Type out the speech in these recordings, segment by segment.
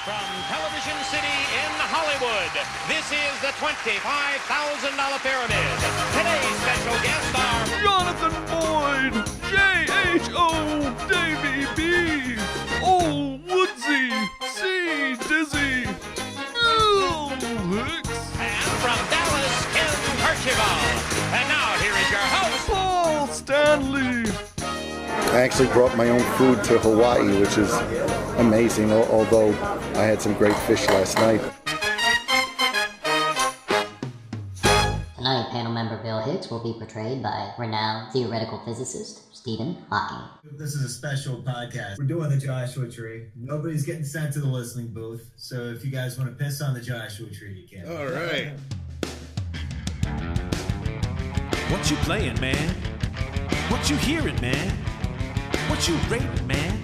From Television City in Hollywood, this is the $25,000 Pyramid. Today's special guests are Jonathan Boyd, J.H.O., Davy B, Old Woodsy, C. Dizzy, Bill Hicks, and from Dallas, Ken Percival. And now here is your host, Paul Stanley. I actually brought my own food to Hawaii, which is amazing, although I had some great fish last night. Tonight, panel member Bill Hicks will be portrayed by renowned theoretical physicist Stephen Hawking. This is a special podcast. We're doing the Joshua Tree. Nobody's getting sent to the listening booth, so if you guys want to piss on the Joshua Tree, you can. All right. What you playing, man? What you hearing, man? What you rating, man?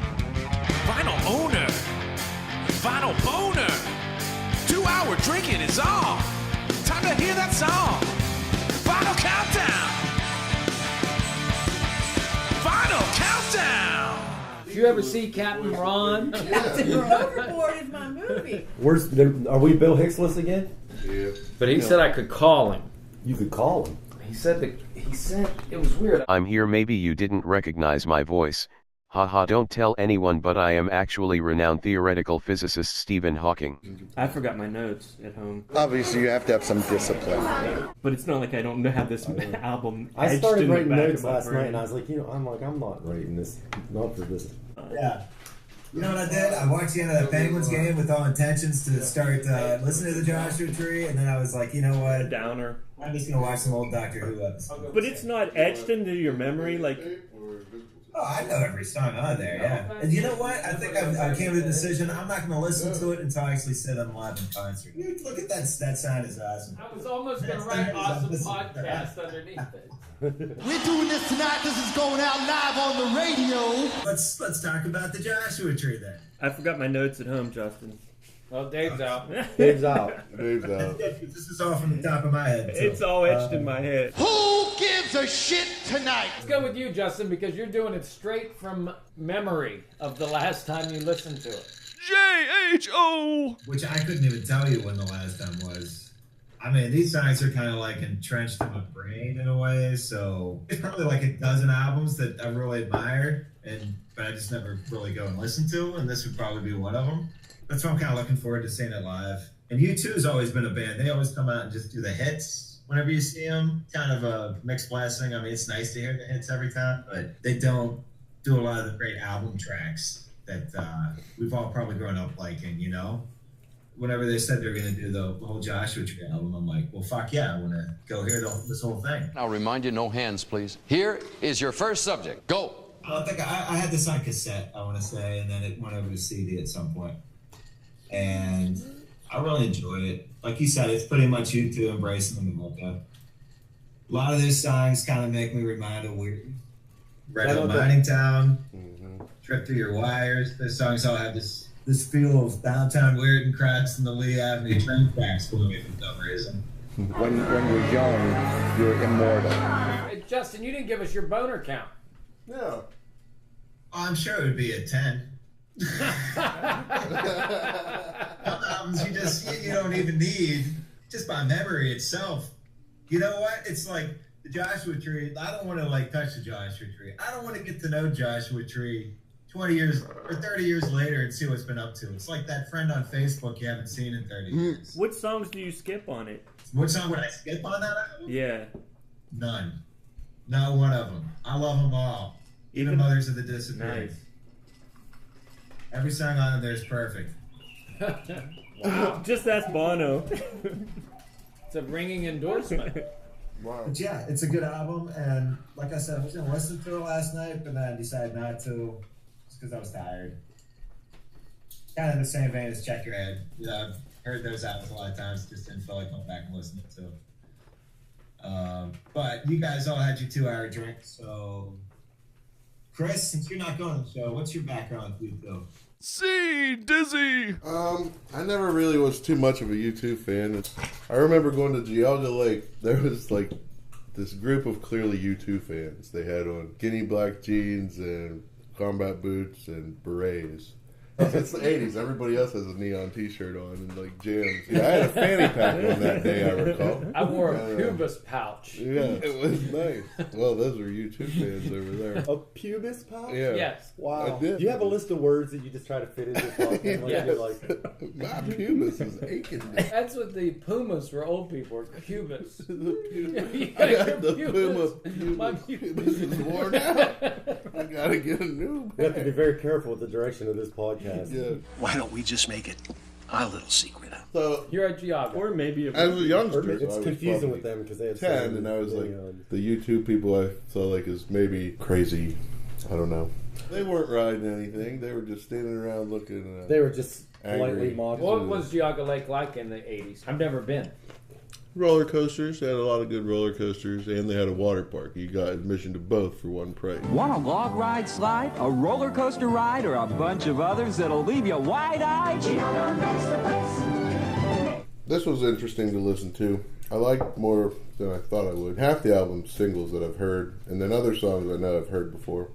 Vinyl owner. Vinyl boner. 2-hour drinking is on. Time to hear that song. Vinyl countdown. Vinyl countdown. Did you ever see Captain Ron? Captain Overboard is my movie. Are we Bill Hicks list again? Yeah. But he said I could call him. You could call him. He said it was weird. I'm here. Maybe you didn't recognize my voice. Haha, don't tell anyone, but I am actually renowned theoretical physicist Stephen Hawking. I forgot my notes at home. Obviously, you have to have some discipline. But it's not like I don't have this album. I started writing notes last night, and I was like, I'm not writing this. Not for this. Yeah. You know what I did? I watched the end of the Penguins game with all intentions to start listening to the Joshua Tree, and then I was like, you know what? A downer. I'm just going to watch some old Doctor Who episodes. But it's not etched into your memory, like... Oh, I know every song on there, yeah. And you know what? I think I came to the decision, I'm not going to listen to it until I actually sit on live in concert. Look at that sign is awesome. I was almost going to write awesome podcast underneath it. We're doing this tonight. This is going out live on the radio. Let's talk about the Joshua Tree then. I forgot my notes at home, Justin. Well, Dave's out. Dave's out. This is all from the top of my head. It's all etched in my head. Who gives a shit tonight? Let's go with you, Justin, because you're doing it straight from memory of the last time you listened to it. J.H.O. Which I couldn't even tell you when the last time was. I mean, these songs are kind of like entrenched in my brain in a way, so it's probably like a dozen albums that I really admire, but I just never really go and listen to, and this would probably be one of them. That's why I'm kind of looking forward to seeing it live. And U2's always been a band. They always come out and just do the hits whenever you see them. Kind of a mixed blessing. I mean, it's nice to hear the hits every time, but they don't do a lot of the great album tracks that we've all probably grown up liking, you know? Whenever they said they were going to do the whole Joshua Tree album, I'm like, well, fuck yeah, I want to go hear this whole thing. I'll remind you, no hands, please. Here is your first subject. Go. I think I had this on cassette, I want to say, and then it went over to CD at some point. And I really enjoyed it. Like you said, it's pretty much U2 embracing the America. A lot of these songs kind of make me remind of Red Hill Mining Town, Trip Through Your Wires. Those songs all have this feel of downtown weird and crowds in the Lee Avenue train tracks for me for some reason. When you're young, you're immortal. Hey, Justin, you didn't give us your boner count. No. I'm sure it would be a 10. Albums you don't even need just by memory itself. You know what? It's like the Joshua Tree. I don't want to touch the Joshua Tree. I don't want to get to know Joshua Tree 20 years or 30 years later and see what's been up to. It's like that friend on Facebook you haven't seen in 30 years. What songs do you skip on it? What song would I skip on that album? Yeah. None. Not one of them. I love them all. Even Mothers of the Disappeared. Nice. Every song on there is perfect. Wow. Just ask Bono. It's a ringing endorsement. Wow. But yeah, it's a good album, and like I said, I was going to listen to it last night, but then I decided not to, just because I was tired. Kind of the same vein as Check Your Head. You know, I've heard those albums a lot of times, just didn't feel like going back and listening to them. But you guys all had your 2-hour drink, so... Chris, since you're not going to the show, what's your background with U2? C. Dizzy. I never really was too much of a U2 fan. I remember going to Geauga Lake. There was this group of clearly U2 fans. They had on skinny black jeans and combat boots and berets. It's the 80s. Everybody else has a neon T-shirt on and like jams. Yeah, I had a fanny pack on that day, I recall. I wore a pubis pouch. Yeah, it was nice. Well, those are YouTube fans over there. A pubis pouch? Yeah. Yes. Wow. I did. Do you have a list of words that you just try to fit into something? Like, Yes. you're like, My pubis is aching. That's what the pumas for old people are. Pubis. I got the puma. My pubis is worn out. I gotta get a new we have to be bag. very careful with the direction of this podcast. Yeah. Why don't we just make it our little secret? So You're a geographer. Or maybe as a youngster, Or it's I was confusing probably with them because they have 10, and I was like, the YouTube people I saw like as maybe crazy. I don't know. They weren't riding anything. They were just standing around looking. They were just politely angry. mocking. What was Geauga Lake like in the 80s? I've never been. Roller coasters. They had a lot of good roller coasters, and they had a water park. You got admission to both for one price. Want a log ride slide, a roller coaster ride, or a bunch of others that'll leave you wide-eyed? This was interesting to listen to. I liked more than I thought I would. Half the album's singles that I've heard, and then other songs I know I've heard before.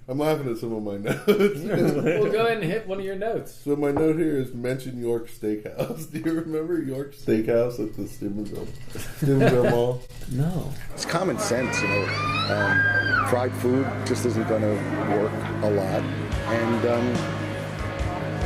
I'm laughing at some of my notes. Well, go ahead and hit one of your notes. So my note here is mention York Steakhouse. Do you remember York Steakhouse at the Steubenville Mall? No. It's common sense, you know. Fried food just isn't going to work a lot. And,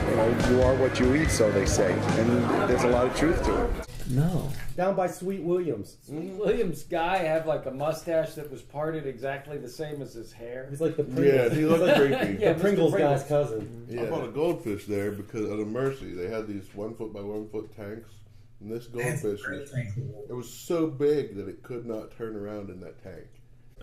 you know, you are what you eat, so they say. And there's a lot of truth to it. No. Down by Sweet Williams. Sweet Williams guy had like a mustache that was parted exactly the same as his hair. He's like the Pringles. Yeah, he looked creepy. The Pringles guy's cousin. Yeah. I bought a goldfish there because out of mercy. They had these 1 foot by 1 foot tanks. And this goldfish was so big that it could not turn around in that tank.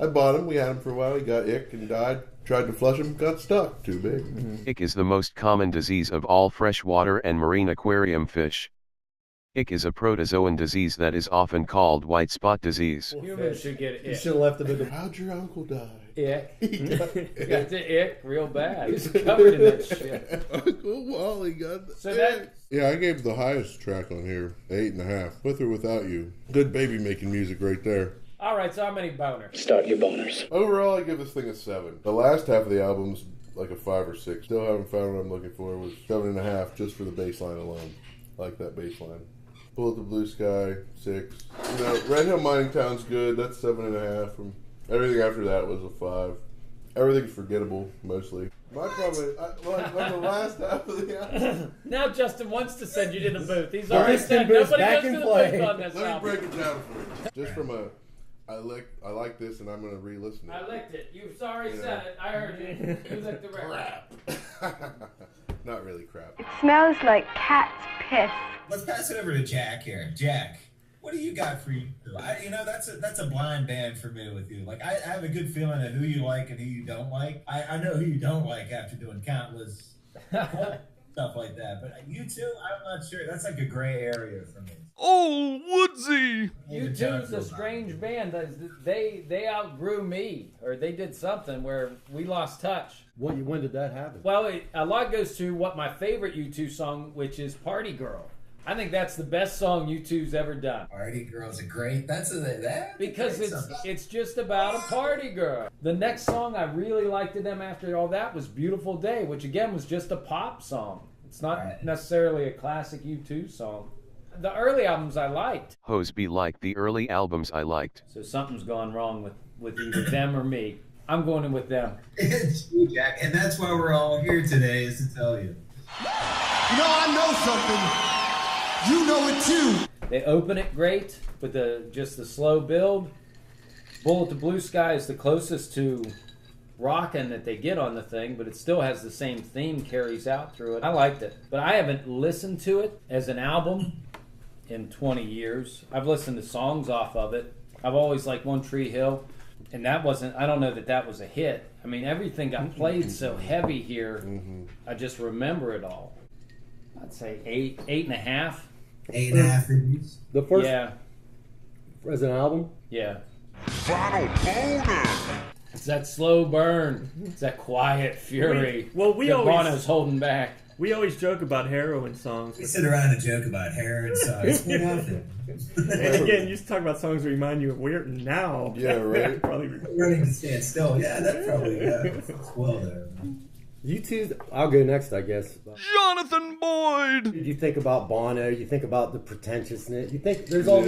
I bought him. We had him for a while. He got ick and died. Tried to flush him. Got stuck. Too big. Ick is the most common disease of all freshwater and marine aquarium fish. Ick is a protozoan disease that is often called white spot disease. Humans should get You ick. should have left him in the... How'd your uncle die? Ick. He got the ick real bad. He's covered in that shit. Uncle Wally got the So that... Yeah, I gave the highest track on here, 8.5. With or without you. Good baby making music right there. All right, so how many boners? Start your boners. Overall, I give this thing a 7. The last half of the album's like a 5 or 6. Still haven't found what I'm looking for. It was 7.5 just for the bass line alone. I like that bass line. Bullet the Blue Sky, 6. You know, Red Hill Mining Town's good. That's 7.5. Everything after that was a 5. Everything's forgettable, mostly. My problem, like the last half of the album. Now Justin wants to send you to the booth. He's The already Weston said booth's nobody back goes to in the play. booth on this Let me album. break it down for you. Just from a, I like this and I'm going to re-listen to it. I licked it. You've already said it. I heard you. You licked the record. Not really crap. It smells like cat's piss. Let's pass it over to Jack here. Jack, what do you got for you? That's a blind band for me with you. Like I have a good feeling of who you like and who you don't like. I know who you don't like after doing countless stuff like that. But you two, I'm not sure. That's like a gray area for me. Oh, Woodsy! U2's a strange band. They outgrew me, or they did something where we lost touch. When did that happen? Well, a lot goes to what my favorite U2 song, which is Party Girl. I think that's the best song U2's ever done. Party Girl's a great. Because it's just about a party girl. The next song I really liked of them after all that was Beautiful Day, which again was just a pop song. It's not necessarily a classic U2 song. The early albums I liked. Hoseby liked the early albums I liked. So something's gone wrong with either them or me. I'm going in with them. It's you, Jack, and that's why we're all here today, is to tell you. You know, I know something. You know it too. They open it great with just the slow build. Bullet the Blue Sky is the closest to rockin' that they get on the thing, but it still has the same theme carries out through it. I liked it, but I haven't listened to it as an album in 20 years. I've listened to songs off of it. I've always liked One Tree Hill, and that wasn't, I don't know that was a hit. I mean, everything got played so heavy here, I just remember it all. I'd say 8.5. 8.5. The first, yeah, as an album. Yeah. Final boner. It's that slow burn. It's that quiet fury. We always Bono's holding back. We always joke about heroin songs. We sit around and joke about heroin songs. And again, you just talk about songs that remind you of weird now. Yeah, right. Probably running to stand still. Yeah, that probably well there. U2, I'll go next, I guess. Jonathan Boyd! You think about Bono, you think about the pretentiousness, you think there's all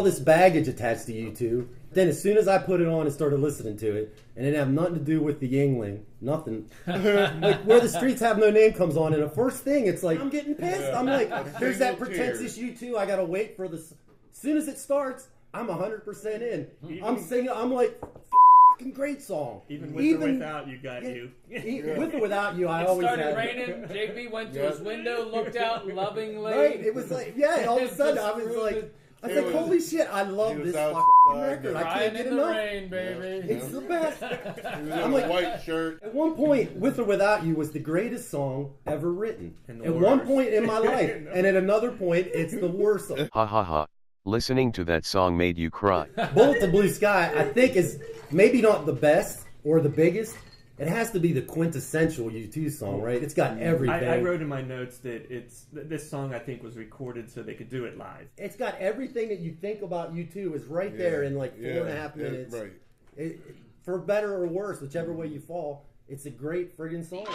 this baggage attached to U2. Then as soon as I put it on and started listening to it, and it didn't have nothing to do with the Yingling, nothing. Like Where the Streets Have No Name comes on, and the first thing, it's like, I'm getting pissed. Yeah. I'm like, there's that pretentious U2, I gotta wait for this. As soon as it starts, I'm 100% in. I'm singing, I'm like, fucking great song. Even with or without you, got you. With or without you, I always started had raining. JP went to his window, looked out lovingly. Right, it was like, all of a sudden I was like, holy shit, I love this fucking record. I can't get enough. Rain, baby. It's the best. He was in a white shirt. At one point, With or Without You was the greatest song ever written. At worst. one point in my life. And at another point, it's the worst song. Ha ha ha. Listening to that song made you cry. Bullet to Blue Sky, I think, is maybe not the best or the biggest. It has to be the quintessential U2 song, right? It's got everything. I wrote in my notes that this song, I think, was recorded so they could do it live. It's got everything that you think about U2 is right there in like 4.5 minutes. Right. For better or worse, whichever way you fall, it's a great friggin' song.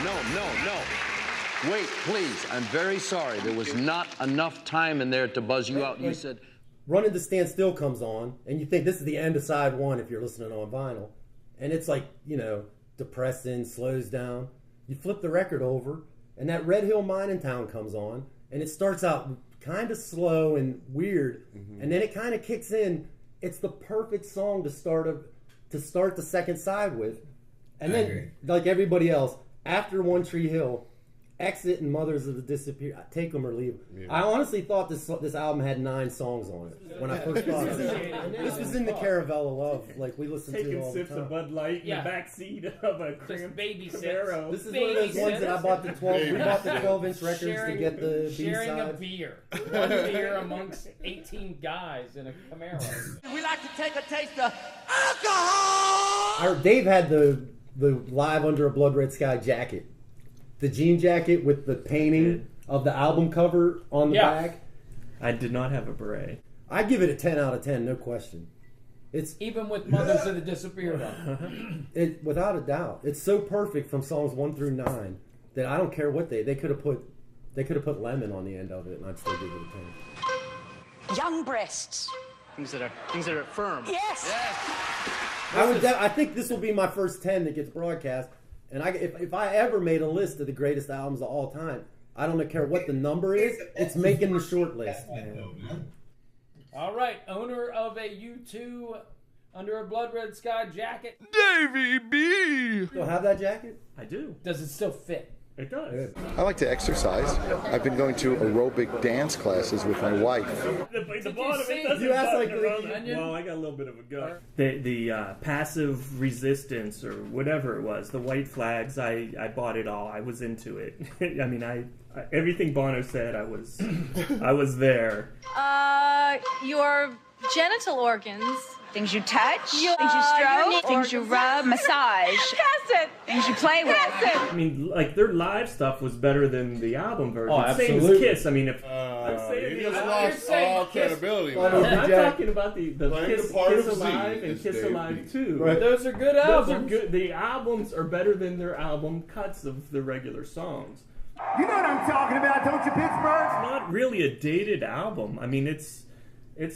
No. Wait, please. I'm very sorry. There was not enough time in there to buzz you out. You said... Running to Stand Still comes on, and you think this is the end of side one if you're listening on vinyl. And it's like, depressing, slows down. You flip the record over, and that Red Hill Mining Town comes on, and it starts out kind of slow and weird, and then it kind of kicks in. It's the perfect song to start the second side with. And then, like everybody else, after One Tree Hill, Exit and Mothers of the Disappear, take them or leave. Yeah. I honestly thought this album had 9 songs on it when I first thought of it. This was in the Caravel of Love, like we listened to all the time. Taking sips of Bud Light in the backseat of a baby Camaro. This is one of those ones that I bought the 12. We bought the 12-inch records to get the B-side. Sharing a beer, one beer amongst 18 guys in a Camaro. We like to take a taste of alcohol. Dave had the Live Under a Blood Red Sky jacket. The jean jacket with the painting of the album cover on the back. I did not have a beret. I give it a 10 out of 10, no question. It's even with Mothers of the Disappeared on it, without a doubt. It's so perfect from songs 1 through 9 that I don't care what they could have put Lemon on the end of it, and I'd still give it a 10. Young breasts. Things that are firm. Yes. I think this will be my first 10 that gets broadcast. And if I ever made a list of the greatest albums of all time, I don't care what the number is, it's making the short list. All right, owner of a U2 Under a Blood Red Sky jacket. Davey B! Still have that jacket? I do. Does it still fit? It does. I like to exercise. I've been going to aerobic dance classes with my wife. The bottom of it doesn't well, I got a little bit of a gut. The passive resistance or whatever it was, the white flags, I bought it all. I was into it. I mean, I everything Bono said, I was there. Your genital organs. Things you touch, things you stroke, things you rub, massage, things you play with. I mean, like their live stuff was better than the album version. Oh, Same as Kiss. I mean, if I'm saying you just lost all credibility. I'm talking about the Kiss Alive and Kiss Alive 2. Right. Those are good albums. Those are good. The albums are better than their album cuts of the regular songs. You know what I'm talking about, don't you, Pittsburgh? It's not really a dated album. I mean, it's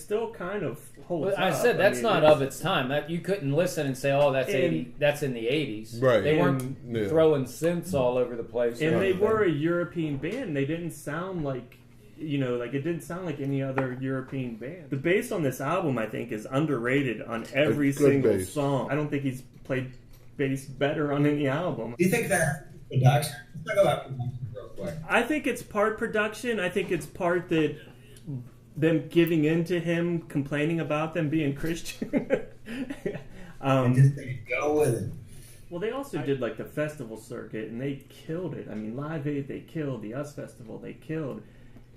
still kind of holds up. I said that's not of its time. That you couldn't listen and say, "Oh, that's that's in the '80s." Right. They weren't throwing synths all over the place. And they were a European band. They didn't sound like, like it didn't sound like any other European band. The bass on this album, I think, is underrated on every single song. I don't think he's played bass better on any album. Do you think that production? Let's talk about production real quick. I think it's part production. I think it's part that them giving in to him, complaining about them being Christian. And just go with it. Well, they also did like the festival circuit, and they killed it. I mean, Live Aid, they killed. The US Festival, they killed.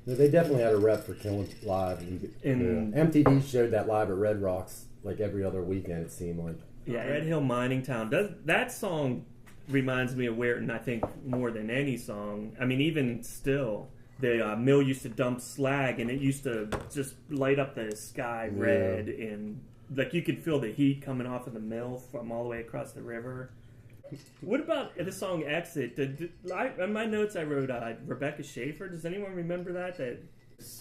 No, they definitely had a rep for killing live. And MTV showed that live at Red Rocks like every other weekend, it seemed like. Yeah, Red Hill Mining Town. That song reminds me of Weirton, I think, more than any song. I mean, even still. The mill used to dump slag, and it used to just light up the sky red, and like you could feel the heat coming off of the mill from all the way across the river. What about the song Exit? On my notes I wrote Rebecca Schaefer. Does anyone remember that?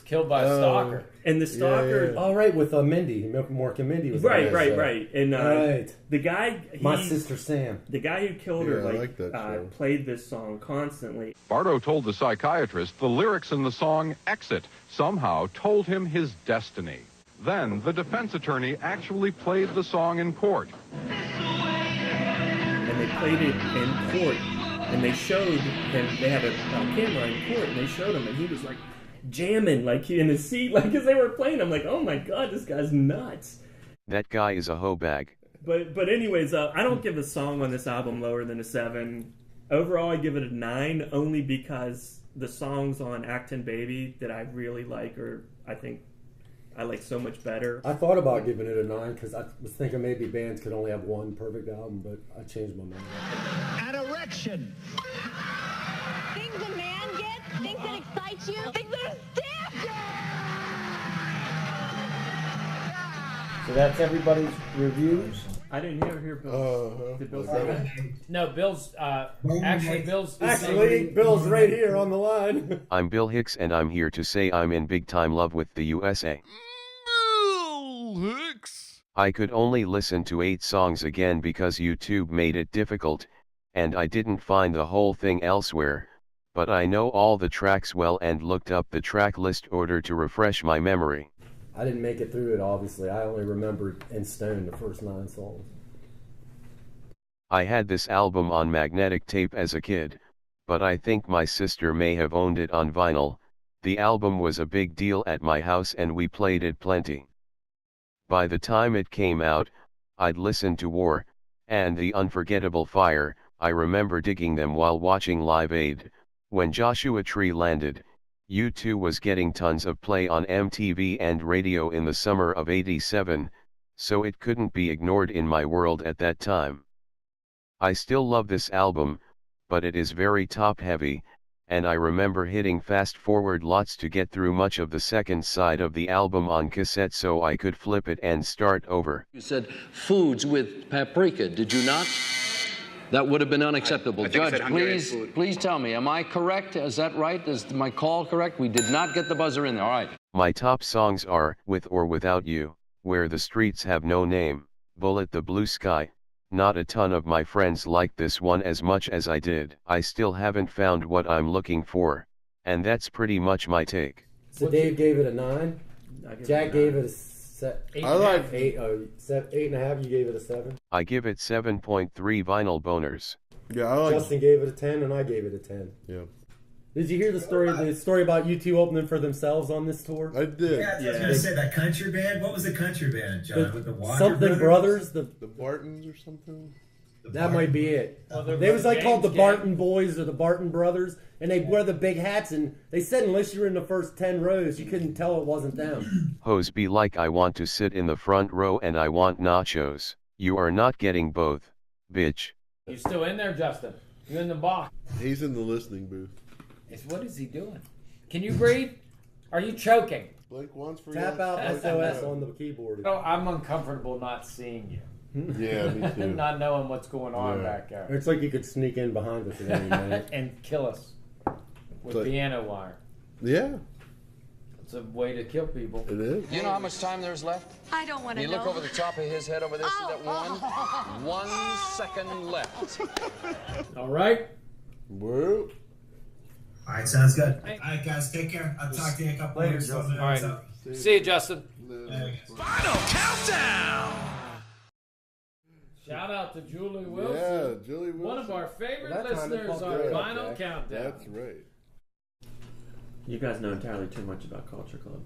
Killed by a stalker. And the stalker... Oh, right, with Mindy. Mork and Mindy was Right. And right. The guy... My Sister Sam. The guy who killed her I like that show. played this song constantly. Bardo told the psychiatrist the lyrics in the song Exit somehow told him his destiny. Then the defense attorney actually played the song in court. And they played it in court. And they showed him... They had a camera in court, and they showed him, and he was like... jamming like in his seat, like as they were playing. I'm like, oh my god, this guy's nuts. That guy is a hoe bag. But anyways, I don't give a song on this album lower than a 7. Overall, I give it a 9, only because the songs on Actin' Baby that I really like, or I think I like so much better. I thought about giving it a 9 because I was thinking maybe bands could only have one perfect album, but I changed my mind. An erection. Things a man gets, things that excite you, things that are stiff. So that's everybody's reviews. I didn't hear Bill. Did Bill say that? No, Bill's Bill's right here on the line. I'm Bill Hicks, and I'm here to say I'm in big time love with the USA. Bill Hicks. I could only listen to 8 songs again because YouTube made it difficult, and I didn't find the whole thing elsewhere, but I know all the tracks well and looked up the track list order to refresh my memory. I didn't make it through it, obviously. I only remembered in stone the first 9 songs. I had this album on magnetic tape as a kid, but I think my sister may have owned it on vinyl. The album was a big deal at my house and we played it plenty. By the time it came out, I'd listened to War and The Unforgettable Fire. I remember digging them while watching Live Aid. When Joshua Tree landed, U2 was getting tons of play on MTV and radio in the summer of '87, so it couldn't be ignored in my world at that time. I still love this album, but it is very top-heavy, and I remember hitting fast-forward lots to get through much of the second side of the album on cassette so I could flip it and start over. You said foods with paprika, did you not? That would have been unacceptable. I think I Judge, said Hungarian food. please tell me, am I correct? Is that right? Is my call correct? We did not get the buzzer in there. All right. My top songs are With or Without You, Where the Streets Have No Name, Bullet the Blue Sky. Not a ton of my friends liked this one as much as I did. I still haven't found what I'm looking for, and that's pretty much my take. So Dave gave it a 9. Jack gave it a 8.5. You gave it a 7. I give it 7.3 vinyl boners. Yeah, I like. Justin gave it a 10, and I gave it a 10. Yeah. Did you hear the story about U2 opening for themselves on this tour? I did. Yeah, I was going to say that country band. What was the country band, John? With the Walker something Brothers. The Bartons or something. That might be it. They was like called the Barton Boys or the Barton Brothers, and they wear the big hats, and they said unless you were in the first 10 rows, you couldn't tell it wasn't them. Hoes be like, I want to sit in the front row and I want nachos. You are not getting both, bitch. You still in there, Justin? You in the box? He's in the listening booth. What is he doing? Can you breathe? Are you choking? Blink once for Tap out SOS on the keyboard. Oh, I'm uncomfortable not seeing you. Yeah, me too. Not knowing what's going on back there. It's like you could sneak in behind us at any minute. And kill us with piano wire. Yeah. It's a way to kill people. It is. Do you know how much time there's left? I don't want to know. You look over the top of his head over there, see that one? 1 second left. All right. Whoa. All right, sounds good. All right, guys, take care. I'll talk to you in a couple later. All right. See you, Justin. Final countdown. Shout out to Julie Wilson. Yeah, Julie Wilson. One of our favorite listeners on Final Countdown. That's right. You guys know entirely too much about Culture Club.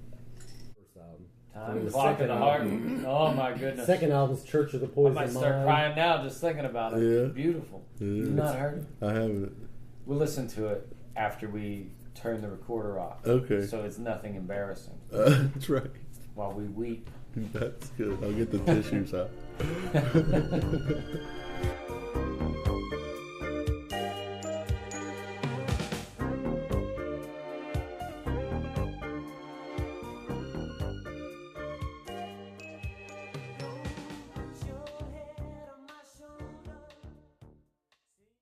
First album. Time clock in the heart. Oh my goodness. Second album's Church of the Poison I might start crying now just thinking about it. Yeah. Beautiful. You've not heard it? I haven't. We'll listen to it after we turn the recorder off. Okay. So it's nothing embarrassing. That's right. While we weep. That's good. I'll get the tissues out.